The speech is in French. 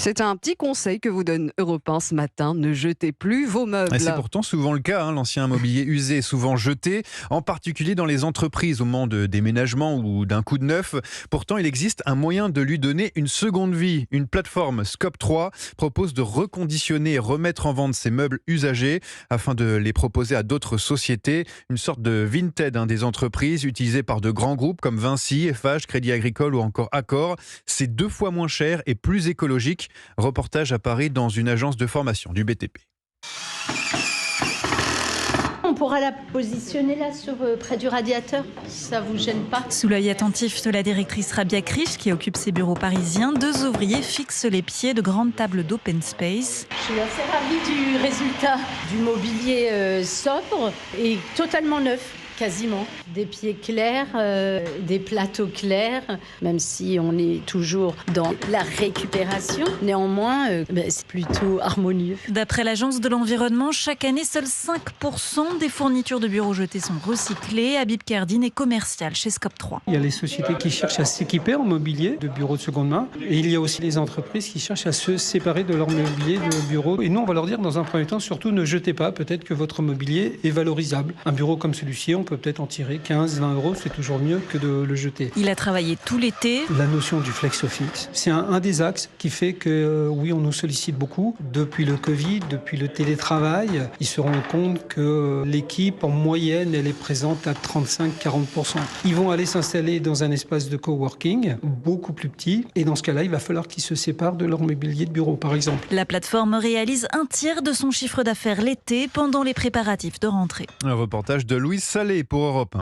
C'est un petit conseil que vous donne Europe 1 ce matin, ne jetez plus vos meubles. C'est pourtant souvent le cas, l'ancien mobilier usé est souvent jeté, en particulier dans les entreprises au moment de déménagement ou d'un coup de neuf. Pourtant, il existe un moyen de lui donner une seconde vie. Une plateforme Scope 3 propose de reconditionner et remettre en vente ces meubles usagés afin de les proposer à d'autres sociétés. Une sorte de Vinted des entreprises utilisées par de grands groupes comme Vinci, FH, Crédit Agricole ou encore Accor. C'est 2 fois moins cher et plus écologique. Reportage à Paris dans une agence de formation du BTP. On pourra la positionner là près du radiateur, si ça vous gêne pas. Sous l'œil attentif de la directrice Rabia Krish, qui occupe ses bureaux parisiens, 2 ouvriers fixent les pieds de grandes tables d'open space. Je suis assez ravie du résultat du mobilier sobre et totalement neuf. Quasiment. Des pieds clairs, des plateaux clairs, même si on est toujours dans la récupération. Néanmoins, c'est plutôt harmonieux. D'après l'Agence de l'environnement, chaque année, seuls 5% des fournitures de bureaux jetées sont recyclées. Habib Kerdine est commercial chez Scope 3. Il y a les sociétés qui cherchent à s'équiper en mobilier de bureaux de seconde main. Et il y a aussi les entreprises qui cherchent à se séparer de leur mobilier de bureau. Et nous, on va leur dire dans un premier temps, surtout ne jetez pas. Peut-être que votre mobilier est valorisable. Un bureau comme celui-ci, on peut peut-être en tirer 15-20 euros, c'est toujours mieux que de le jeter. Il a travaillé tout l'été. La notion du flex-office, c'est un des axes qui fait que, oui, on nous sollicite beaucoup. Depuis le Covid, depuis le télétravail, ils se rendent compte que l'équipe, en moyenne, elle est présente à 35-40%. Ils vont aller s'installer dans un espace de coworking, beaucoup plus petit. Et dans ce cas-là, il va falloir qu'ils se séparent de leur mobilier de bureau, par exemple. La plateforme réalise 1/3 de son chiffre d'affaires l'été pendant les préparatifs de rentrée. Un reportage de Louise Salé pour Europe 1.